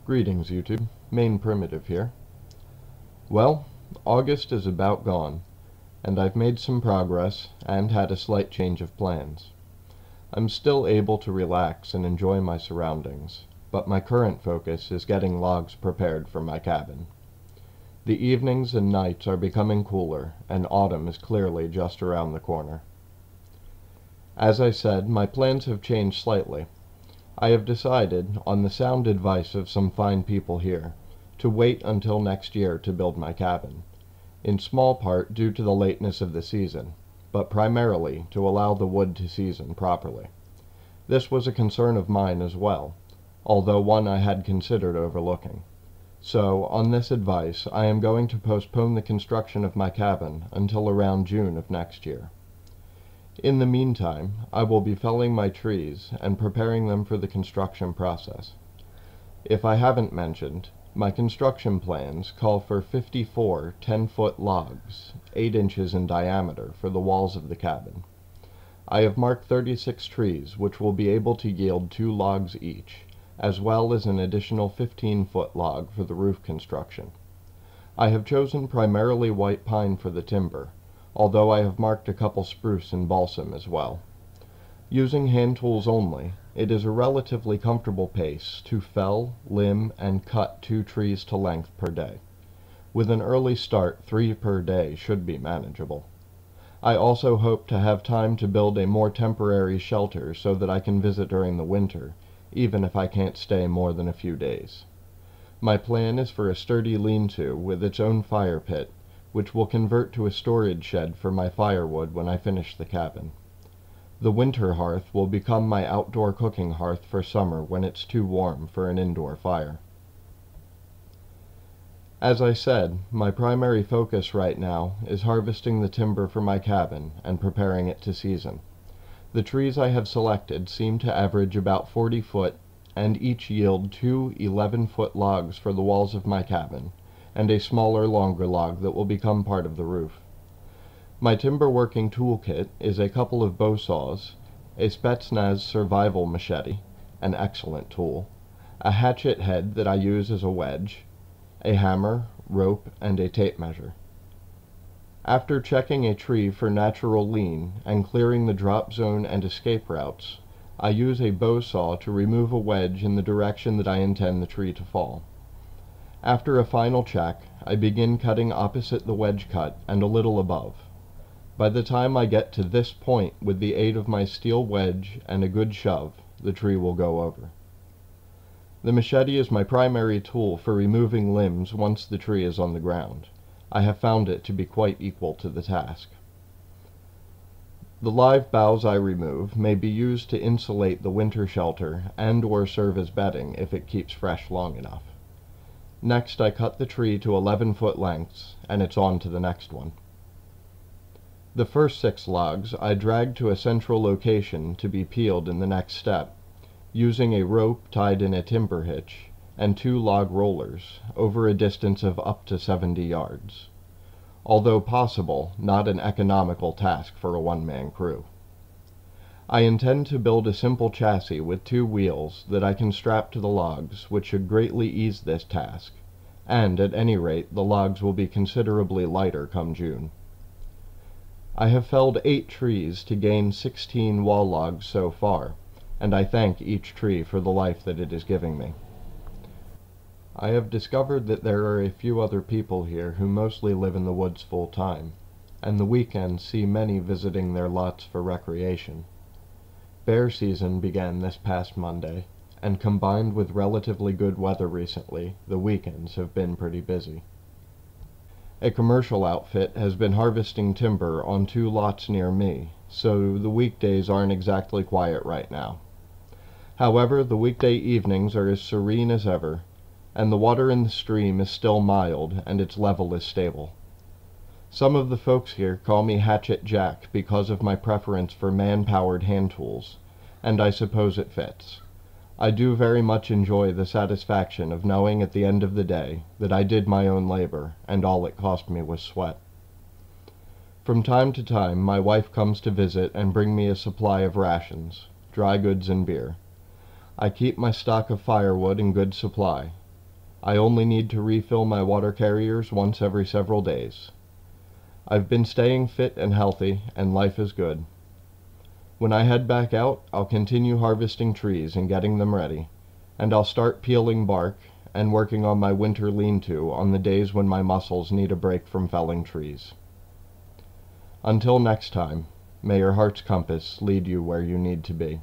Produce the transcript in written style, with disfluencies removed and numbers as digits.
Greetings, YouTube. Maineprimitive here. Well, August is about gone, and I've made some progress and had a slight change of plans. I'm still able to relax and enjoy my surroundings, but my current focus is getting logs prepared for my cabin. The evenings and nights are becoming cooler, and autumn is clearly just around the corner. As I said, my plans have changed slightly. I have decided, on the sound advice of some fine people here, to wait until next year to build my cabin, in small part due to the lateness of the season, but primarily to allow the wood to season properly. This was a concern of mine as well, although one I had considered overlooking. So, on this advice, I am going to postpone the construction of my cabin until around June of next year. In the meantime, I will be felling my trees and preparing them for the construction process. If I haven't mentioned, my construction plans call for 54 10-foot logs, 8 inches in diameter, for the walls of the cabin. I have marked 36 trees which will be able to yield 2 logs each, as well as an additional 15-foot log for the roof construction. I have chosen primarily white pine for the timber, although I have marked a couple spruce and balsam as well. Using hand tools only, it is a relatively comfortable pace to fell, limb, and cut 2 trees to length per day. With an early start, 3 per day should be manageable. I also hope to have time to build a more temporary shelter so that I can visit during the winter, even if I can't stay more than a few days. My plan is for a sturdy lean-to with its own fire pit, which will convert to a storage shed for my firewood when I finish the cabin. The winter hearth will become my outdoor cooking hearth for summer when it's too warm for an indoor fire. As I said, my primary focus right now is harvesting the timber for my cabin and preparing it to season. The trees I have selected seem to average about 40 foot and each yield 2 11-foot logs for the walls of my cabin, and a smaller, longer log that will become part of the roof. My timber working toolkit is a couple of bow saws, a Spetsnaz survival machete, an excellent tool, a hatchet head that I use as a wedge, a hammer, rope, and a tape measure. After checking a tree for natural lean and clearing the drop zone and escape routes, I use a bow saw to remove a wedge in the direction that I intend the tree to fall. After a final check, I begin cutting opposite the wedge cut and a little above. By the time I get to this point with the aid of my steel wedge and a good shove, the tree will go over. The machete is my primary tool for removing limbs once the tree is on the ground. I have found it to be quite equal to the task. The live boughs I remove may be used to insulate the winter shelter and/or serve as bedding if it keeps fresh long enough. Next, I cut the tree to 11-foot lengths, and it's on to the next one. The first 6 logs I drag to a central location to be peeled in the next step, using a rope tied in a timber hitch and 2 log rollers over a distance of up to 70 yards. Although possible, not an economical task for a one-man crew. I intend to build a simple chassis with 2 wheels that I can strap to the logs, which should greatly ease this task, and at any rate the logs will be considerably lighter come June. I have felled 8 trees to gain 16 wall logs so far, and I thank each tree for the life that it is giving me. I have discovered that there are a few other people here who mostly live in the woods full time, and the weekends see many visiting their lots for recreation. Bear season began this past Monday, and combined with relatively good weather recently, the weekends have been pretty busy. A commercial outfit has been harvesting timber on 2 lots near me, so the weekdays aren't exactly quiet right now. However, the weekday evenings are as serene as ever, and the water in the stream is still mild and its level is stable. Some of the folks here call me Hatchet Jack because of my preference for man-powered hand tools, and I suppose it fits. I do very much enjoy the satisfaction of knowing at the end of the day that I did my own labor, and all it cost me was sweat. From time to time my wife comes to visit and bring me a supply of rations, dry goods and beer. I keep my stock of firewood in good supply, I only need to refill my water carriers once every several days. I've been staying fit and healthy, and life is good. When I head back out, I'll continue harvesting trees and getting them ready, and I'll start peeling bark and working on my winter lean-to on the days when my muscles need a break from felling trees. Until next time, may your heart's compass lead you where you need to be.